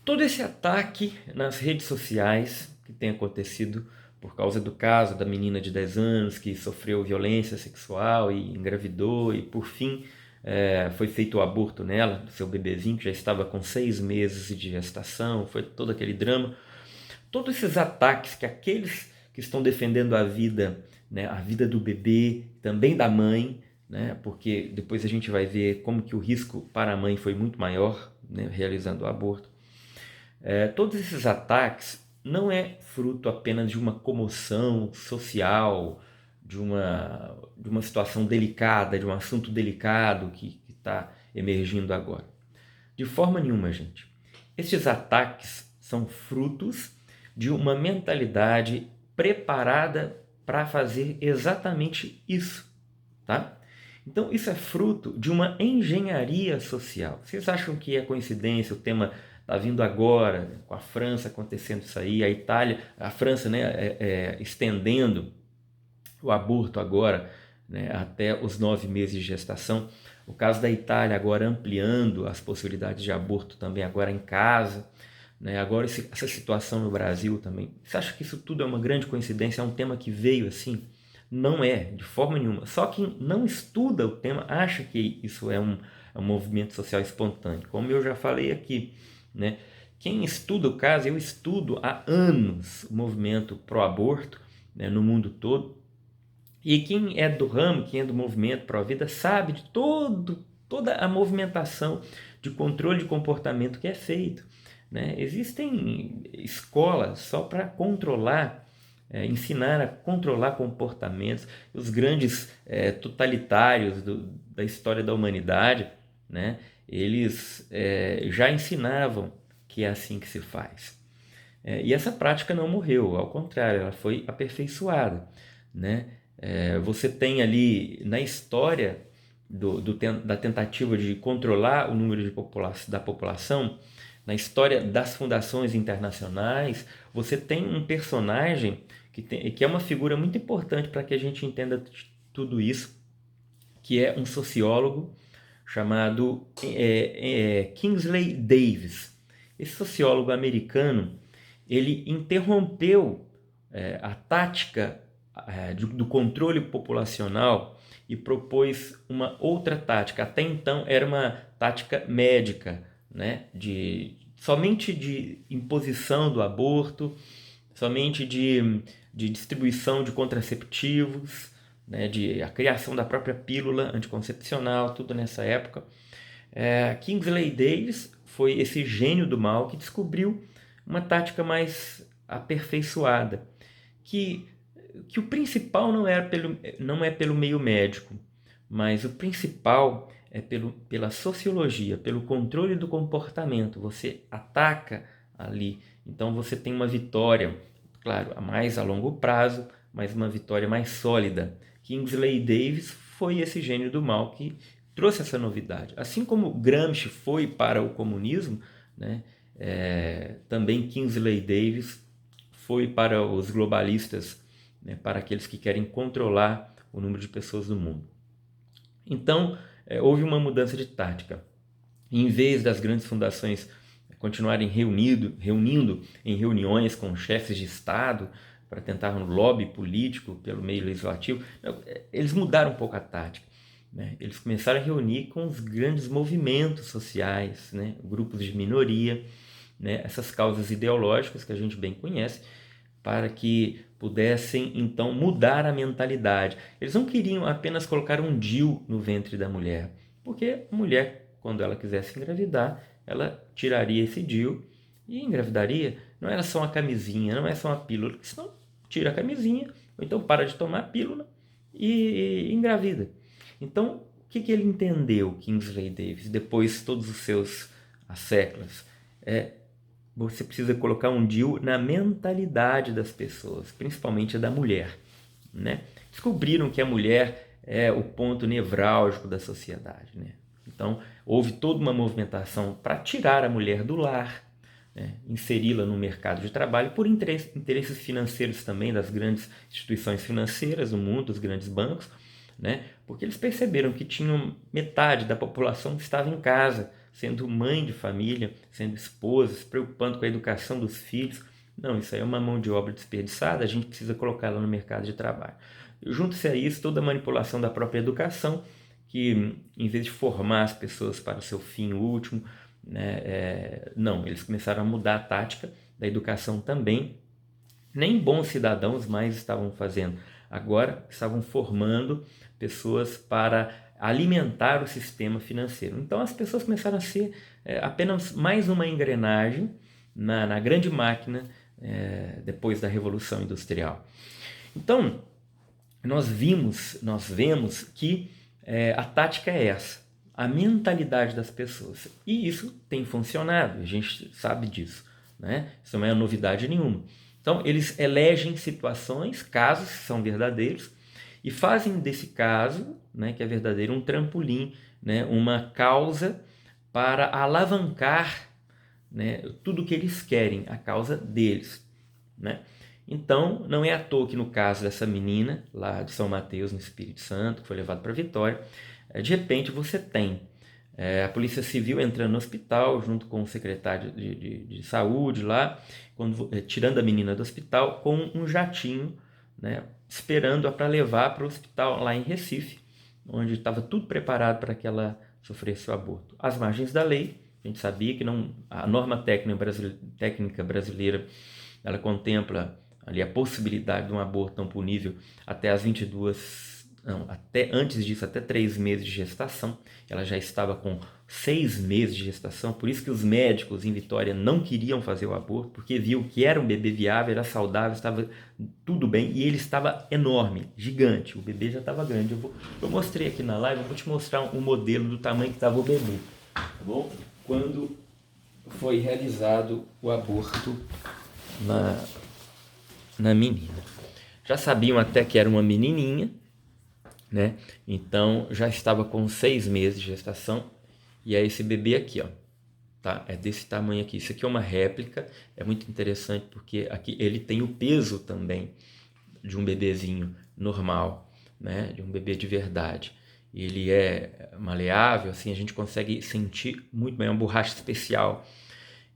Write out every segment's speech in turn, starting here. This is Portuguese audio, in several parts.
Todo esse ataque nas redes sociais que tem acontecido por causa do caso da menina de 10 anos que sofreu violência sexual e engravidou e, por fim, foi feito o aborto nela, do seu bebezinho que já estava com 6 meses de gestação, foi todo aquele drama. Todos esses ataques que aqueles que estão defendendo a vida, né, a vida do bebê, também da mãe, né, porque depois a gente vai ver como que o risco para a mãe foi muito maior, né, realizando o aborto. Todos esses ataques não é fruto apenas de uma comoção social, de uma situação delicada, de um assunto delicado que está emergindo agora. De forma nenhuma, gente. Estes ataques são frutos de uma mentalidade preparada para fazer exatamente isso, tá? Então, isso é fruto de uma engenharia social. Vocês acham que é coincidência o tema está vindo agora, com a França acontecendo isso aí, a Itália, a França, né, estendendo o aborto agora, né, até os 9 meses de gestação. O caso da Itália agora ampliando as possibilidades de aborto também agora em casa. Né? Agora essa situação no Brasil também. Você acha que isso tudo é uma grande coincidência? É um tema que veio assim? Não é, de forma nenhuma. Só quem não estuda o tema acha que isso é um movimento social espontâneo. Como eu já falei aqui, né? Quem estuda o caso, eu estudo há anos o movimento pró-aborto, né, no mundo todo. E quem é do ramo, quem é do movimento pró-vida, sabe de toda a movimentação de controle de comportamento que é feito. Né? Existem escolas só para controlar, ensinar a controlar comportamentos. Os grandes totalitários da história da humanidade, né? Eles já ensinavam que é assim que se faz. E essa prática não morreu, ao contrário, ela foi aperfeiçoada. Né? Você tem ali na história da tentativa de controlar o número da população, na história das fundações internacionais, você tem um personagem que é uma figura muito importante para que a gente entenda tudo isso, que é um sociólogo chamado Kingsley Davis. Esse sociólogo americano, ele interrompeu a tática do controle populacional e propôs uma outra tática. Até então era uma tática médica, né? Somente de imposição do aborto, somente de distribuição de contraceptivos, né? De a criação da própria pílula anticoncepcional, tudo nessa época. Kingsley Davis foi esse gênio do mal que descobriu uma tática mais aperfeiçoada, que o principal não é pelo meio médico, mas o principal é pela sociologia, pelo controle do comportamento. Você ataca ali, então você tem uma vitória, claro, a mais a longo prazo, mas uma vitória mais sólida. Kingsley Davis foi esse gênio do mal que trouxe essa novidade. Assim como Gramsci foi para o comunismo, né, também Kingsley Davis foi para os globalistas, né, para aqueles que querem controlar o número de pessoas do mundo. Então, houve uma mudança de tática. Em vez das grandes fundações continuarem reunindo em reuniões com chefes de Estado para tentar um lobby político pelo meio legislativo, eles mudaram um pouco a tática. Né? Eles começaram a reunir com os grandes movimentos sociais, né? Grupos de minoria, né? Essas causas ideológicas que a gente bem conhece, para que pudessem então mudar a mentalidade. Eles não queriam apenas colocar um DIU no ventre da mulher, porque a mulher, quando ela quisesse engravidar, ela tiraria esse DIU e engravidaria. Não era só uma camisinha, não é só uma pílula, senão tira a camisinha, ou então para de tomar a pílula e engravida. Então, o que ele entendeu, Kingsley Davis, depois de todos os seus séculos? Você precisa colocar um DIU na mentalidade das pessoas, principalmente da mulher. Né? Descobriram que a mulher é o ponto nevrálgico da sociedade. Né? Então, houve toda uma movimentação para tirar a mulher do lar, né? Inseri-la no mercado de trabalho por interesses financeiros também das grandes instituições financeiras do mundo, dos grandes bancos, né? Porque eles perceberam que tinham metade da população que estava em casa, sendo mãe de família, sendo esposa, se preocupando com a educação dos filhos. Não, isso aí é uma mão de obra desperdiçada, a gente precisa colocá-la no mercado de trabalho. Junto-se a isso toda a manipulação da própria educação, que em vez de formar as pessoas para o seu fim último, né, não, eles começaram a mudar a tática da educação também. Nem bons cidadãos mais estavam fazendo, agora estavam formando pessoas para alimentar o sistema financeiro. Então as pessoas começaram a ser apenas mais uma engrenagem na grande máquina depois da Revolução Industrial. Então nós vemos que a tática é essa, a mentalidade das pessoas. E isso tem funcionado, a gente sabe disso, né? Isso não é novidade nenhuma. Então, eles elegem situações, casos que são verdadeiros, e fazem desse caso, né, que é verdadeiro, um trampolim, né, uma causa para alavancar, né, tudo que eles querem, a causa deles, né? Então, não é à toa que no caso dessa menina, lá de São Mateus, no Espírito Santo, que foi levada para Vitória, de repente você tem a Polícia Civil entrando no hospital, junto com o secretário de saúde lá, tirando a menina do hospital, com um jatinho, né, esperando-a para levar para o hospital lá em Recife, onde estava tudo preparado para que ela sofresse o aborto. Às margens da lei, a gente sabia que não, a norma técnica brasileira ela contempla ali a possibilidade de um aborto não punível até as 22, não, até antes disso, até 3 meses de gestação. Ela já estava com 6 meses de gestação, por isso que os médicos em Vitória não queriam fazer o aborto, porque viu que era um bebê viável, era saudável, estava tudo bem, e ele estava enorme, gigante, o bebê já estava grande. Eu mostrei aqui na live, eu vou te mostrar um modelo do tamanho que estava o bebê, tá bom? Quando foi realizado o aborto na menina. Já sabiam até que era uma menininha, né? Então já estava com 6 meses de gestação, e é esse bebê aqui, ó, tá? É desse tamanho aqui. Isso aqui é uma réplica, é muito interessante porque aqui ele tem o peso também de um bebezinho normal, né? De um bebê de verdade. Ele é maleável, assim, a gente consegue sentir muito bem, é uma borracha especial.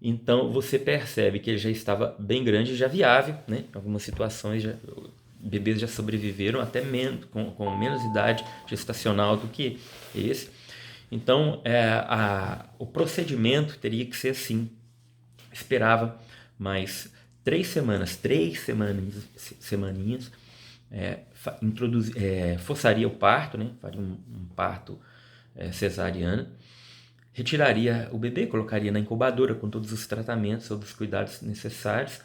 Então você percebe que ele já estava bem grande e já viável, né? Em algumas situações bebês já sobreviveram até com menos idade gestacional do que esse. Então o procedimento teria que ser assim. Esperava mais 3 semaninhas, forçaria o parto, né? Faria um parto cesariana. Retiraria o bebê, colocaria na incubadora com todos os tratamentos, todos os cuidados necessários,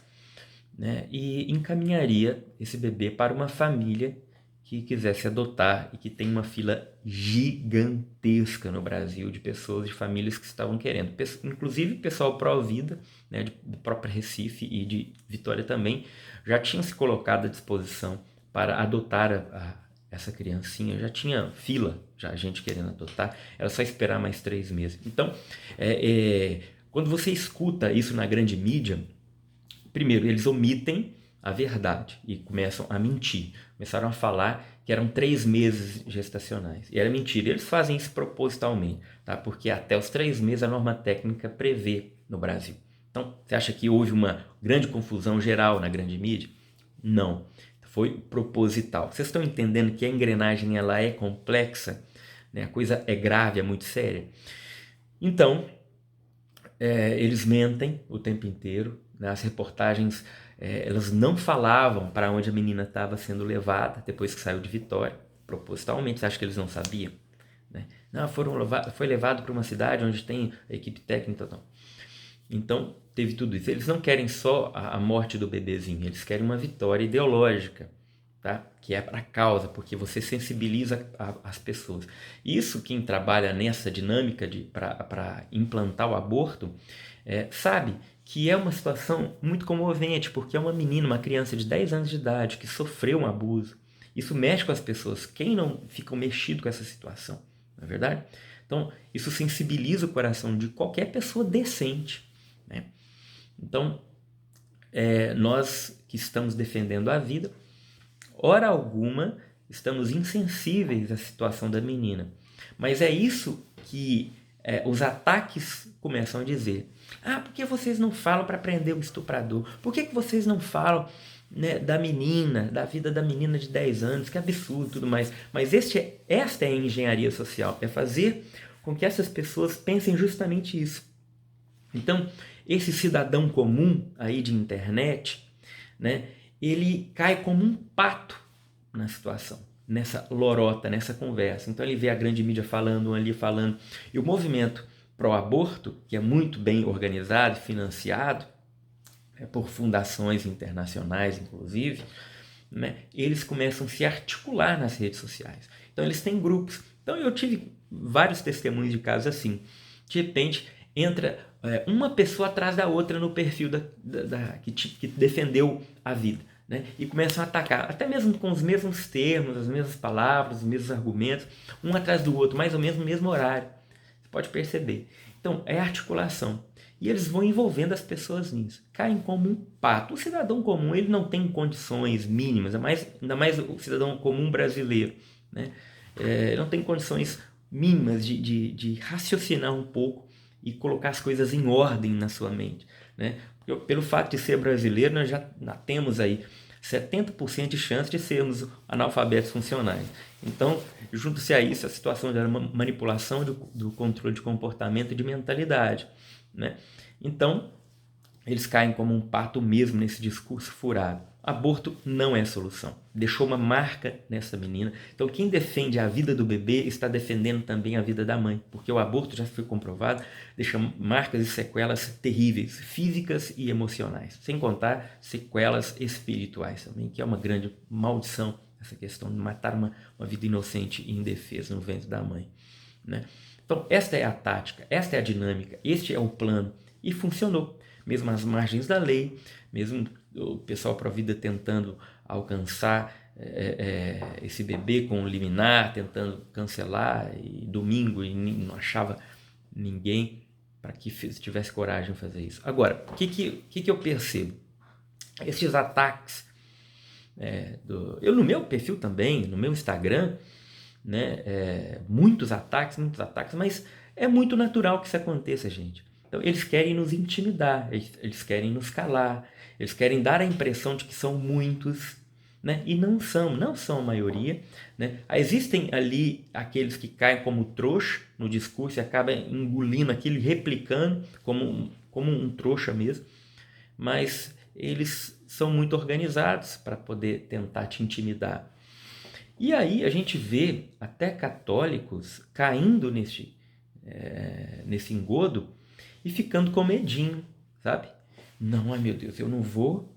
né? E encaminharia esse bebê para uma família que quisesse adotar e que tem uma fila gigantesca no Brasil de pessoas, de famílias que estavam querendo. Inclusive pessoal pró-vida, né, do próprio Recife e de Vitória também, já tinham se colocado à disposição para adotar essa criancinha, já tinha fila, já gente querendo adotar, era só esperar mais 3 meses. Então, quando você escuta isso na grande mídia, primeiro, eles omitem a verdade e começam a mentir. Começaram a falar que eram 3 meses gestacionais. E era mentira. Eles fazem isso propositalmente, tá? Porque até os 3 meses a norma técnica prevê no Brasil. Então, você acha que houve uma grande confusão geral na grande mídia? Não. Foi proposital. Vocês estão entendendo que a engrenagem ela é complexa? Né? A coisa é grave, é muito séria. Então, eles mentem o tempo inteiro. Né? As reportagens elas não falavam para onde a menina estava sendo levada depois que saiu de Vitória, propositalmente. Você acha que eles não sabiam? Né? Não, foi levado para uma cidade onde tem a equipe técnica. Então, teve tudo isso. Eles não querem só a morte do bebezinho, eles querem uma vitória ideológica, tá? Que é para a causa, porque você sensibiliza as pessoas. Isso, quem trabalha nessa dinâmica para implantar o aborto, sabe que é uma situação muito comovente, porque é uma menina, uma criança de 10 anos de idade que sofreu um abuso. Isso mexe com as pessoas. Quem não fica mexido com essa situação, não é verdade? Então, isso sensibiliza o coração de qualquer pessoa decente, né? Então, nós que estamos defendendo a vida, hora alguma estamos insensíveis à situação da menina. Mas é isso que os ataques começam a dizer: ah, por que vocês não falam para prender o estuprador? Por que vocês não falam, né, da vida da menina de 10 anos? Que absurdo, tudo mais. Mas esta é a engenharia social, é fazer com que essas pessoas pensem justamente isso. Então, esse cidadão comum aí de internet, né, ele cai como um pato na situação, nessa lorota, nessa conversa. Então ele vê a grande mídia falando, um ali falando, e o movimento pró-aborto, que é muito bem organizado, financiado, por fundações internacionais, inclusive, né, eles começam a se articular nas redes sociais. Então eles têm grupos. Então eu tive vários testemunhos de casos assim. De repente entra uma pessoa atrás da outra no perfil que defendeu a vida, né? E começam a atacar, até mesmo com os mesmos termos, as mesmas palavras, os mesmos argumentos, um atrás do outro, mais ou menos no mesmo horário. Você pode perceber. Então, é articulação. E eles vão envolvendo as pessoas nisso. Caem como um pato. O cidadão comum, ele não tem condições mínimas, ainda mais o cidadão comum brasileiro, né? Não tem condições mínimas de raciocinar um pouco e colocar as coisas em ordem na sua mente, né? Porque, pelo fato de ser brasileiro, nós já temos aí 70% de chance de sermos analfabetos funcionais. Então, junto-se a isso a situação da manipulação do controle de comportamento e de mentalidade, né? Então, eles caem como um pato mesmo nesse discurso furado. Aborto não é solução. Deixou uma marca nessa menina. Então, quem defende a vida do bebê está defendendo também a vida da mãe, porque o aborto, já foi comprovado, deixa marcas e sequelas terríveis, físicas e emocionais, sem contar sequelas espirituais também, que é uma grande maldição, essa questão de matar uma vida inocente e indefesa no ventre da mãe, né? Então, esta é a tática, esta é a dinâmica, este é o plano, e funcionou. Mesmo às margens da lei, mesmo o pessoal pró-vida tentando alcançar esse bebê com um liminar, tentando cancelar, e domingo e não achava ninguém para que tivesse coragem de fazer isso. Agora, o que eu percebo? Esses ataques, eu no meu perfil também, no meu Instagram, né, muitos ataques, mas é muito natural que isso aconteça, gente. Então, eles querem nos intimidar, eles querem nos calar, eles querem dar a impressão de que são muitos, né? E não são a maioria, né? Existem ali aqueles que caem como trouxa no discurso e acabam engolindo aquilo, replicando como um trouxa mesmo, mas eles são muito organizados para poder tentar te intimidar. E aí a gente vê até católicos caindo nesse engodo e ficando com medinho, sabe? Não, ai meu Deus, eu não vou,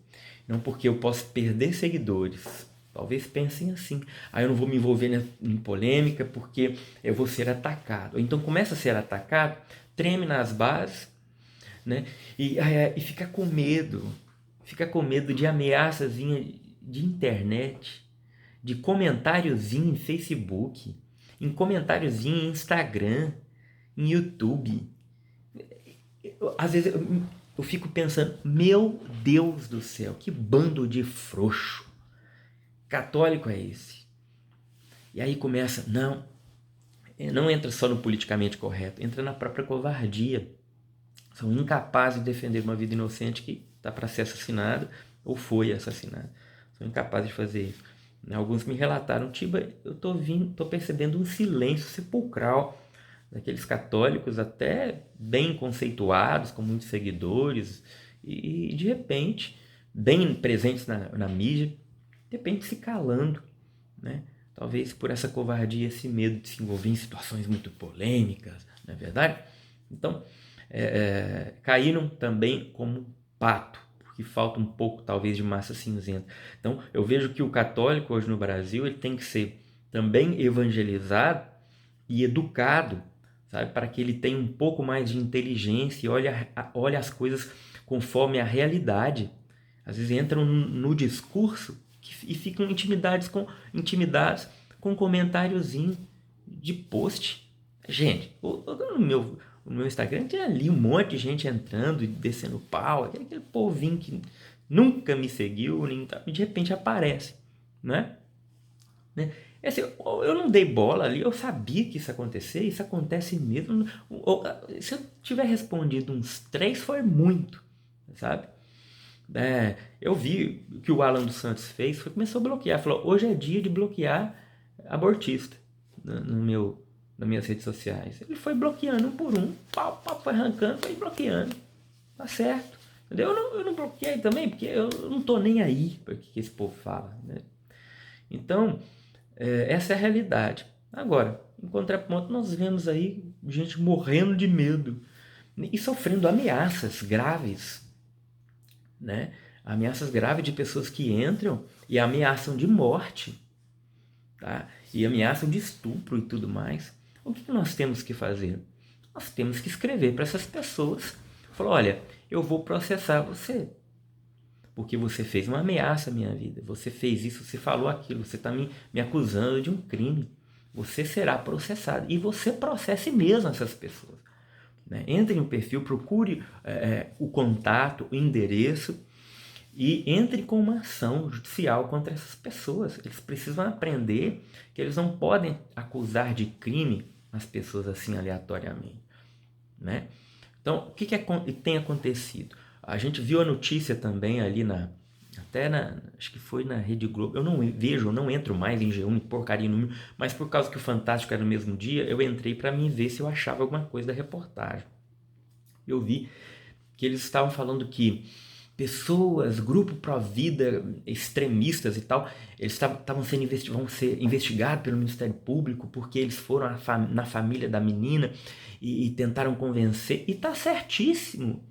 não, porque eu posso perder seguidores. Talvez pensem assim: eu não vou me envolver em polêmica porque eu vou ser atacado. Então começa a ser atacado, treme nas bases, né? E fica com medo de ameaçazinha de internet, de comentáriozinho em Facebook, em comentáriozinho em Instagram, em YouTube. Às vezes eu fico pensando: meu Deus do céu, que bando de frouxo católico é esse? E aí começa, não entra só no politicamente correto, entra na própria covardia. São incapazes de defender uma vida inocente que está para ser assassinada ou foi assassinada. São incapazes de fazer isso. Alguns me relataram: Tiba, eu tô percebendo um silêncio sepulcral daqueles católicos até bem conceituados, com muitos seguidores, e de repente, bem presentes na mídia, de repente se calando, né? Talvez por essa covardia, esse medo de se envolver em situações muito polêmicas, não é verdade? Então, caíram também como um pato, porque falta um pouco, talvez, de massa cinzenta. Então, eu vejo que o católico hoje no Brasil, ele tem que ser também evangelizado e educado, sabe, para que ele tenha um pouco mais de inteligência e olhe as coisas conforme a realidade. Às vezes entram no discurso e ficam intimidados com comentáriozinho de post. Gente, no meu Instagram tinha ali um monte de gente entrando e descendo pau, aquele povinho que nunca me seguiu, de repente aparece, né? Assim, eu não dei bola ali, eu sabia que isso ia acontecer, isso acontece mesmo. Se eu tiver respondido uns 3, foi muito, sabe? Eu vi o que o Alan dos Santos fez, foi começou a bloquear. Falou, hoje é dia de bloquear abortista nas minhas redes sociais. Ele foi bloqueando um por um, pau, pau, foi arrancando, foi bloqueando. Tá certo. Entendeu? Eu não bloqueei também, porque eu não tô nem aí para o que esse povo fala, né? Então, essa é a realidade. Agora, em contraponto, nós vemos aí gente morrendo de medo e sofrendo ameaças graves, né? Ameaças graves de pessoas que entram e ameaçam de morte, tá? E ameaçam de estupro e tudo mais. O que nós temos que fazer? Nós temos que escrever para essas pessoas. Falar, olha, eu vou processar você, porque você fez uma ameaça à minha vida. Você fez isso, você falou aquilo, você está me acusando de um crime. Você será processado. E você processe mesmo essas pessoas. Né? Entre no perfil, procure o contato, o endereço e entre com uma ação judicial contra essas pessoas. Eles precisam aprender que eles não podem acusar de crime as pessoas assim aleatoriamente. Né? Então, o que tem acontecido? A gente viu a notícia também ali acho que foi na Rede Globo. Eu não vejo, eu não entro mais em G1, porcaria número, mas por causa que o Fantástico era no mesmo dia, eu entrei para mim ver se eu achava alguma coisa da reportagem. Eu vi que eles estavam falando que pessoas, grupo pró-vida, extremistas e tal, eles vão ser investigados pelo Ministério Público porque eles foram na família da menina e tentaram convencer. E tá certíssimo,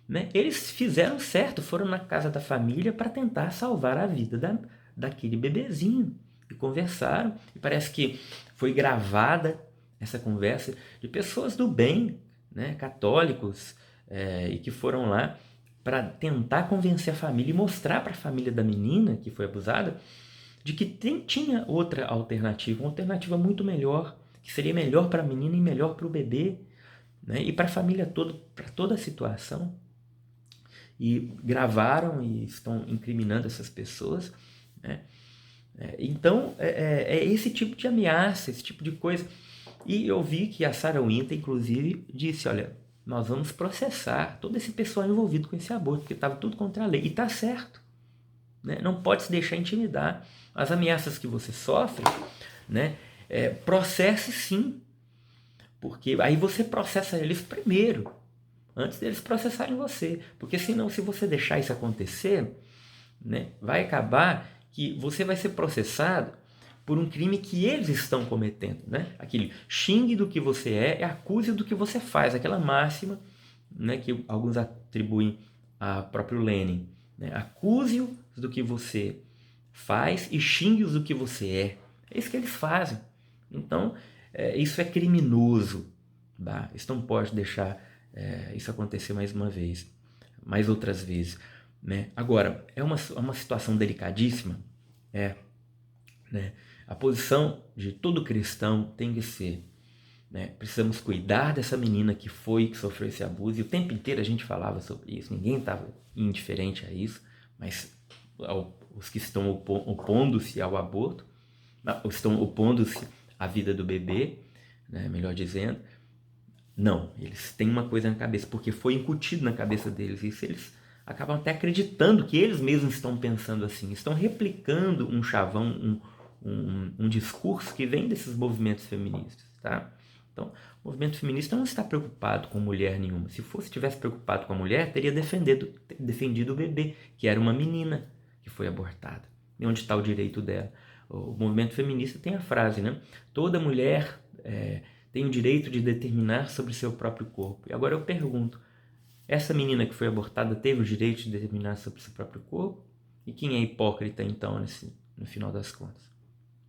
né? Eles fizeram certo, foram na casa da família para tentar salvar a vida daquele bebezinho. E conversaram, e parece que foi gravada essa conversa de pessoas do bem, né? Católicos, e que foram lá para tentar convencer a família e mostrar para a família da menina que foi abusada de que tinha outra alternativa, uma alternativa muito melhor, que seria melhor para a menina e melhor para o bebê, né? E para a família toda, para toda a situação. E gravaram e estão incriminando essas pessoas, né? Então, é esse tipo de ameaça, esse tipo de coisa. E eu vi que a Sarah Winter, inclusive, disse, olha, nós vamos processar todo esse pessoal envolvido com esse aborto, porque estava tudo contra a lei. E está certo. Né? Não pode se deixar intimidar. As ameaças que você sofre, né? Processe sim. Porque aí você processa eles primeiro, antes deles processarem você. Porque senão, se você deixar isso acontecer, né, vai acabar que você vai ser processado por um crime que eles estão cometendo, né? Aquele xingue do que você é, acuse do que você faz, aquela máxima, né, que alguns atribuem a próprio Lenin, né? Acuse-os do que você faz e xingue-os do que você é. É isso que eles fazem. Então, isso é criminoso. Tá? Isso não pode deixar isso acontecer mais uma vez, mais outras vezes. Né? Agora, é uma situação delicadíssima, né? A posição de todo cristão tem que ser, né? Precisamos cuidar dessa menina que sofreu esse abuso, e o tempo inteiro a gente falava sobre isso, ninguém estava indiferente a isso, mas os que estão opondo-se ao aborto, estão opondo-se à vida do bebê, né? Melhor dizendo, não, eles têm uma coisa na cabeça, porque foi incutido na cabeça deles, e eles acabam até acreditando que eles mesmos estão pensando assim, estão replicando um chavão, um discurso que vem desses movimentos feministas, tá? Então, o movimento feminista não está preocupado com mulher nenhuma. Se tivesse preocupado com a mulher, teria defendido o bebê, que era uma menina que foi abortada. E onde está o direito dela? O movimento feminista tem a frase, né? Toda mulher tem o direito de determinar sobre seu próprio corpo. E agora eu pergunto, essa menina que foi abortada teve o direito de determinar sobre seu próprio corpo? E quem é hipócrita, então, no final das contas?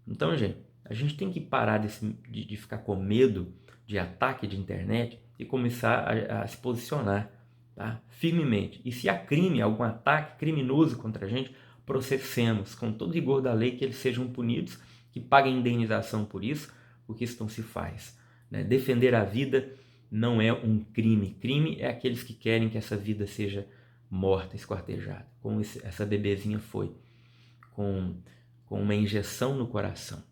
Então, gente, a gente tem que parar de ficar com medo de ataque de internet e começar a se posicionar, tá? Firmemente. E se há crime, algum ataque criminoso contra a gente, processemos com todo rigor da lei, que eles sejam punidos, que paguem indenização por isso, porque isso não se faz. Né? Defender a vida não é um crime. Crime é aqueles que querem que essa vida seja morta, esquartejada, como essa bebezinha foi, com uma injeção no coração.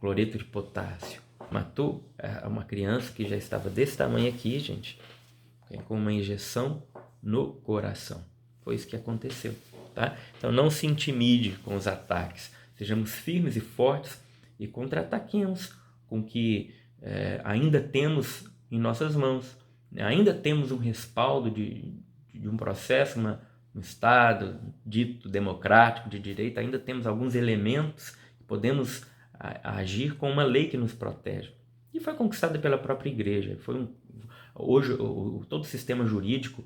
cloreto de potássio. Matou uma criança que já estava desse tamanho aqui, gente, com uma injeção no coração. Foi isso que aconteceu, tá? Então não se intimide com os ataques. Sejamos firmes e fortes e contra-ataquemos com o que ainda temos em nossas mãos. Ainda temos um respaldo de um processo, um Estado dito democrático, de direito. Ainda temos alguns elementos que podemos agir com uma lei que nos protege. E foi conquistada pela própria igreja. Hoje, todo o sistema jurídico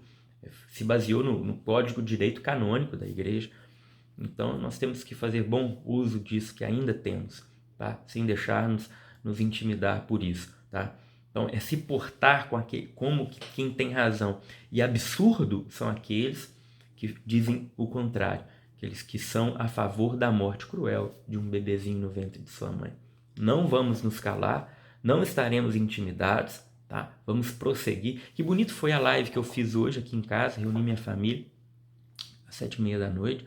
se baseou no Código de Direito Canônico da igreja. Então, nós temos que fazer bom uso disso que ainda temos, tá? Sem deixar-nos nos intimidar por isso, tá? Então, é se portar como quem tem razão. E absurdo são aqueles que dizem o contrário, aqueles que são a favor da morte cruel de um bebezinho no ventre de sua mãe. Não vamos nos calar, não estaremos intimidados, tá? Vamos prosseguir. Que bonito foi a live que eu fiz hoje aqui em casa, reuni minha família às 7h30 da noite,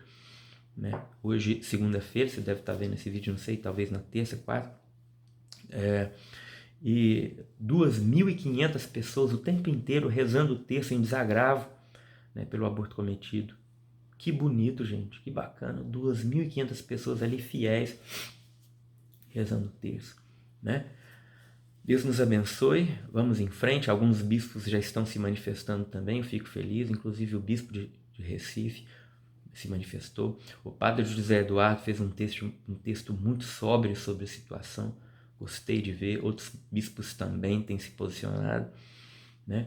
né? Hoje, segunda-feira, você deve estar vendo esse vídeo, não sei, talvez na terça, quarta. E 2.500 pessoas o tempo inteiro rezando o terço em desagravo, né, pelo aborto cometido. Que bonito, gente, que bacana. 2.500 pessoas ali fiéis rezando o terço, né? Deus nos abençoe, vamos em frente. Alguns bispos já estão se manifestando também, eu fico feliz, inclusive o bispo de Recife se manifestou. O padre José Eduardo fez um texto muito sóbrio sobre a situação, gostei de ver. Outros bispos também têm se posicionado, né?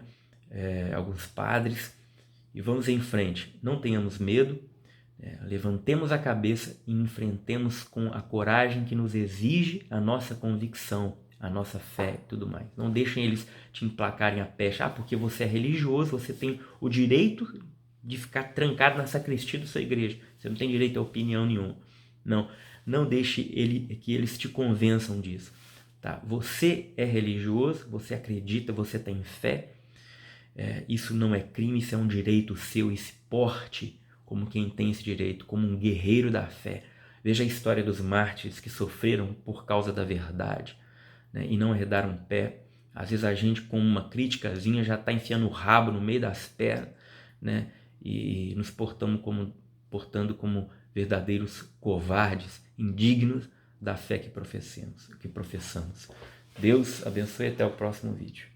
Alguns padres. E vamos em frente, não tenhamos medo, levantemos a cabeça e enfrentemos com a coragem que nos exige a nossa convicção, a nossa fé e tudo mais. Não deixem eles te emplacarem a pecha. Porque você é religioso, você tem o direito de ficar trancado na sacristia da sua igreja. Você não tem direito a opinião nenhuma. Não deixe que eles te convençam disso. Tá? Você é religioso, você acredita, você tem fé. Isso não é crime, isso é um direito seu. E se porte como quem tem esse direito, como um guerreiro da fé. Veja a história dos mártires que sofreram por causa da verdade, né, e não arredaram o pé. Às vezes a gente, com uma criticazinha, já está enfiando o rabo no meio das pernas, né, e nos portando como verdadeiros covardes, indignos da fé que professamos. Deus abençoe, até o próximo vídeo.